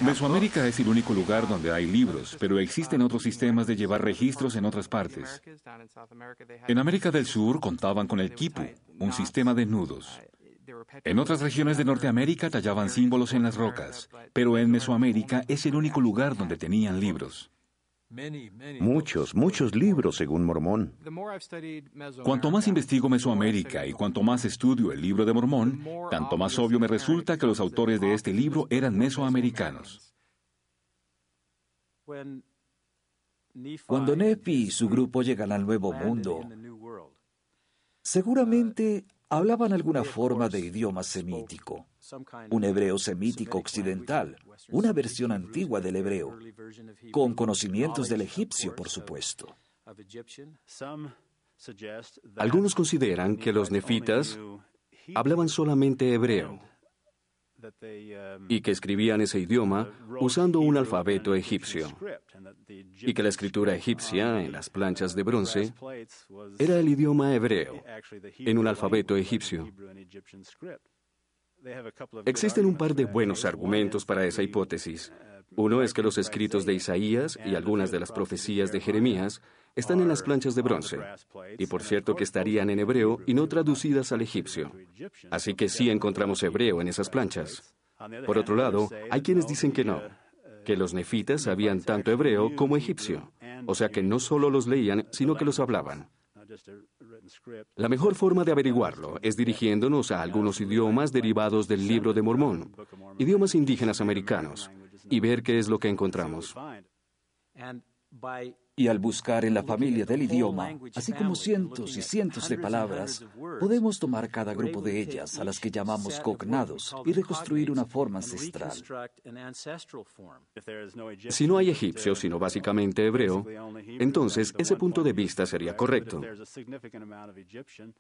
Mesoamérica es el único lugar donde hay libros, pero existen otros sistemas de llevar registros en otras partes. En América del Sur contaban con el quipu, un sistema de nudos. En otras regiones de Norteamérica tallaban símbolos en las rocas, pero en Mesoamérica es el único lugar donde tenían libros. Muchos libros, según Mormón. Cuanto más investigo Mesoamérica y cuanto más estudio el libro de Mormón, tanto más obvio me resulta que los autores de este libro eran mesoamericanos. Cuando Nefi y su grupo llegan al Nuevo Mundo, seguramente hablaban alguna forma de idioma semítico, un hebreo semítico occidental, una versión antigua del hebreo, con conocimientos del egipcio, por supuesto. Algunos consideran que los nefitas hablaban solamente hebreo y que escribían ese idioma usando un alfabeto egipcio, y que la escritura egipcia en las planchas de bronce era el idioma hebreo en un alfabeto egipcio. Existen un par de buenos argumentos para esa hipótesis. Uno es que los escritos de Isaías y algunas de las profecías de Jeremías están en las planchas de bronce, y por cierto que estarían en hebreo y no traducidas al egipcio. Así que sí encontramos hebreo en esas planchas. Por otro lado, hay quienes dicen que no, que los nefitas sabían tanto hebreo como egipcio, o sea que no solo los leían, sino que los hablaban. La mejor forma de averiguarlo es dirigiéndonos a algunos idiomas derivados del Libro de Mormón, idiomas indígenas americanos, y ver qué es lo que encontramos. Y al buscar en la familia del idioma, así como cientos y cientos de palabras, podemos tomar cada grupo de ellas, a las que llamamos cognados, y reconstruir una forma ancestral. Si no hay egipcio, sino básicamente hebreo, entonces ese punto de vista sería correcto.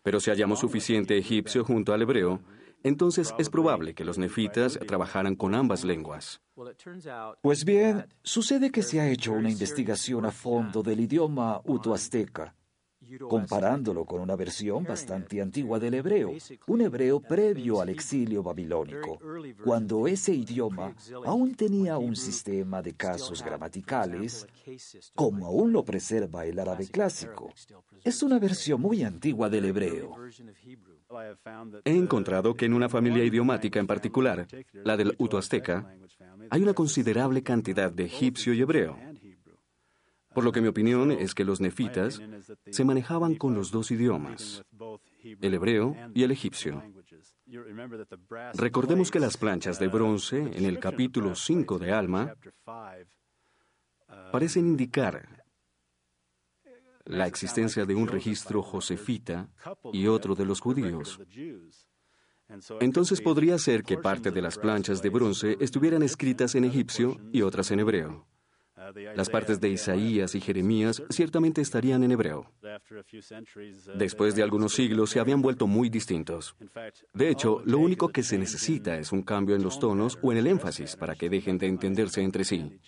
Pero si hallamos suficiente egipcio junto al hebreo, entonces es probable que los nefitas trabajaran con ambas lenguas. Pues bien, sucede que se ha hecho una investigación a fondo del idioma utoazteca, comparándolo con una versión bastante antigua del hebreo, un hebreo previo al exilio babilónico, cuando ese idioma aún tenía un sistema de casos gramaticales, como aún lo preserva el árabe clásico. Es una versión muy antigua del hebreo. He encontrado que en una familia idiomática en particular, la del utoazteca, hay una considerable cantidad de egipcio y hebreo. Por lo que mi opinión es que los nefitas se manejaban con los dos idiomas, el hebreo y el egipcio. Recordemos que las planchas de bronce en el capítulo 5 de Alma parecen indicar la existencia de un registro josefita y otro de los judíos. Entonces podría ser que parte de las planchas de bronce estuvieran escritas en egipcio y otras en hebreo. Las partes de Isaías y Jeremías ciertamente estarían en hebreo. Después de algunos siglos se habían vuelto muy distintos. De hecho, lo único que se necesita es un cambio en los tonos o en el énfasis para que dejen de entenderse entre sí.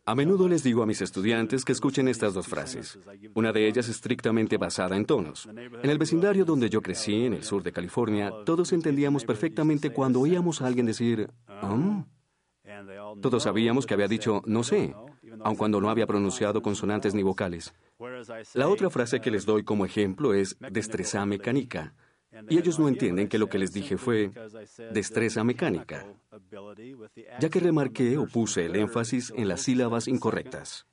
A menudo les digo a mis estudiantes que escuchen estas dos frases. Una de ellas estrictamente basada en tonos. En el vecindario donde yo crecí, en el sur de California, todos entendíamos perfectamente cuando oíamos a alguien decir, ¿ah? Todos sabíamos que había dicho no sé, aun cuando no había pronunciado consonantes ni vocales. La otra frase que les doy como ejemplo es destreza mecánica. Y ellos no entienden que lo que les dije fue destreza mecánica, ya que remarqué o puse el énfasis en las sílabas incorrectas.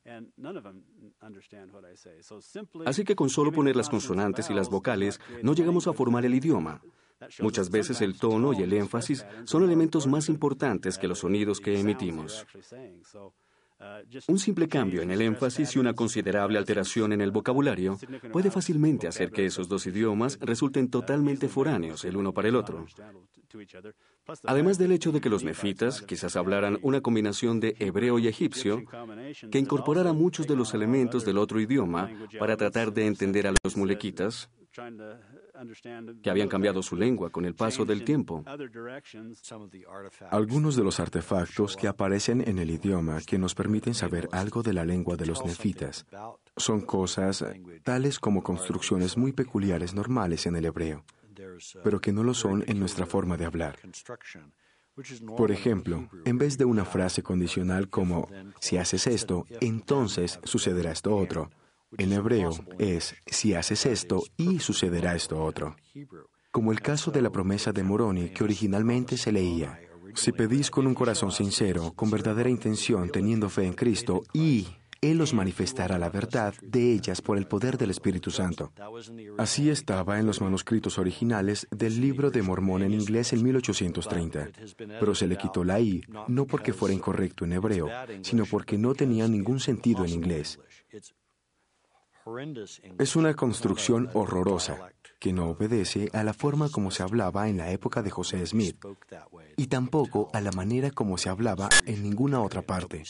Así que con solo poner las consonantes y las vocales no llegamos a formar el idioma. Muchas veces el tono y el énfasis son elementos más importantes que los sonidos que emitimos. Un simple cambio en el énfasis y una considerable alteración en el vocabulario puede fácilmente hacer que esos dos idiomas resulten totalmente foráneos el uno para el otro. Además del hecho de que los nefitas quizás hablaran una combinación de hebreo y egipcio que incorporara muchos de los elementos del otro idioma para tratar de entender a los mulequitas, que habían cambiado su lengua con el paso del tiempo. Algunos de los artefactos que aparecen en el idioma que nos permiten saber algo de la lengua de los nefitas son cosas tales como construcciones muy peculiares normales en el hebreo, pero que no lo son en nuestra forma de hablar. Por ejemplo, en vez de una frase condicional como, si haces esto, entonces sucederá esto otro, en hebreo es, si haces esto y sucederá esto otro. Como el caso de la promesa de Moroni, que originalmente se leía, si pedís con un corazón sincero, con verdadera intención, teniendo fe en Cristo, y Él os manifestará la verdad de ellas por el poder del Espíritu Santo. Así estaba en los manuscritos originales del Libro de Mormón en inglés en 1830, pero se le quitó la I, no porque fuera incorrecto en hebreo, sino porque no tenía ningún sentido en inglés. Es una construcción horrorosa, que no obedece a la forma como se hablaba en la época de José Smith, y tampoco a la manera como se hablaba en ninguna otra parte,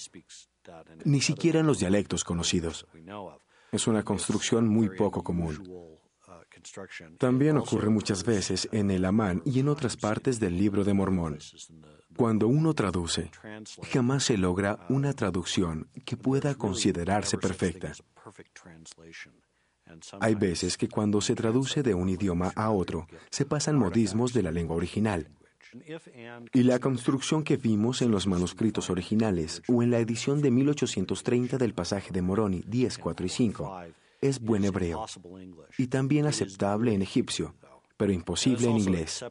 ni siquiera en los dialectos conocidos. Es una construcción muy poco común. También ocurre muchas veces en el Amán y en otras partes del Libro de Mormón. Cuando uno traduce, jamás se logra una traducción que pueda considerarse perfecta. Hay veces que cuando se traduce de un idioma a otro, se pasan modismos de la lengua original. Y la construcción que vimos en los manuscritos originales o en la edición de 1830 del pasaje de Moroni 10, 4 y 5 es buen hebreo y también aceptable en egipcio, pero imposible en inglés.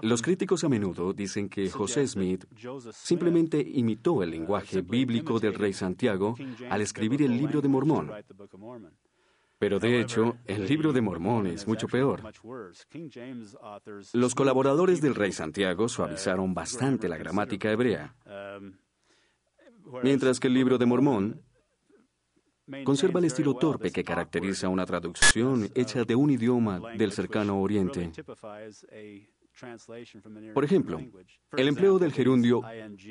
Los críticos a menudo dicen que José Smith simplemente imitó el lenguaje bíblico del rey Santiago al escribir el Libro de Mormón. Pero de hecho, el Libro de Mormón es mucho peor. Los colaboradores del rey Santiago suavizaron bastante la gramática hebrea, mientras que el Libro de Mormón conserva el estilo torpe que caracteriza una traducción hecha de un idioma del cercano oriente. Por ejemplo, el empleo del gerundio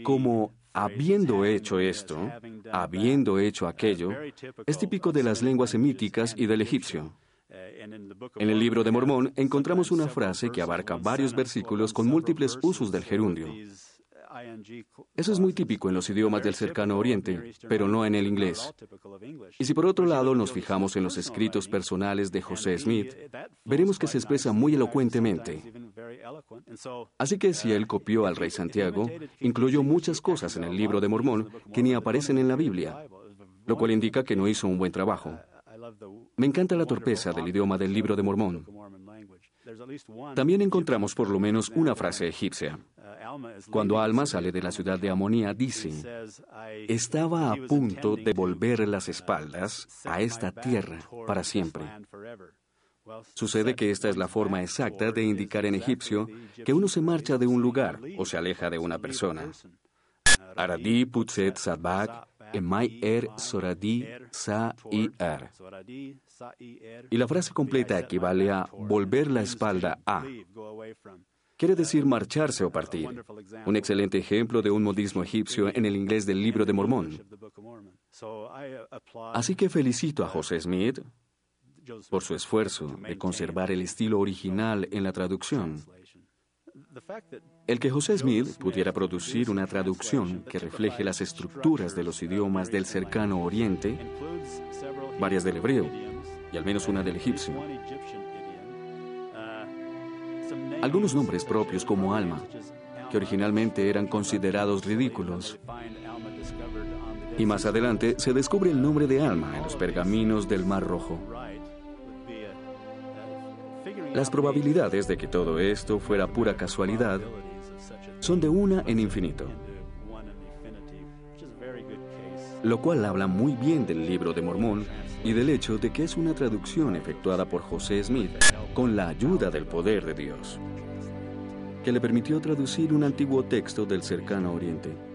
como habiendo hecho esto, habiendo hecho aquello, es típico de las lenguas semíticas y del egipcio. En el Libro de Mormón encontramos una frase que abarca varios versículos con múltiples usos del gerundio. Eso es muy típico en los idiomas del cercano oriente, pero no en el inglés. Y si por otro lado nos fijamos en los escritos personales de José Smith, veremos que se expresa muy elocuentemente. Así que si él copió al rey Santiago, incluyó muchas cosas en el Libro de Mormón que ni aparecen en la Biblia, lo cual indica que no hizo un buen trabajo. Me encanta la torpeza del idioma del Libro de Mormón. También encontramos por lo menos una frase egipcia. Cuando Alma sale de la ciudad de Amonía, dice, estaba a punto de volver las espaldas a esta tierra para siempre. Sucede que esta es la forma exacta de indicar en egipcio que uno se marcha de un lugar o se aleja de una persona. Aradi putset sabak emay soradi sa i Y la frase completa equivale a volver la espalda a. Quiere decir marcharse o partir. Un excelente ejemplo de un modismo egipcio en el inglés del Libro de Mormón. Así que felicito a José Smith por su esfuerzo de conservar el estilo original en la traducción. El que José Smith pudiera producir una traducción que refleje las estructuras de los idiomas del cercano oriente, varias del hebreo y al menos una del egipcio. Algunos nombres propios como Alma, que originalmente eran considerados ridículos. Y más adelante se descubre el nombre de Alma en los pergaminos del Mar Rojo. Las probabilidades de que todo esto fuera pura casualidad son de 1 en infinito, lo cual habla muy bien del Libro de Mormón y del hecho de que es una traducción efectuada por José Smith con la ayuda del poder de Dios, que le permitió traducir un antiguo texto del cercano oriente.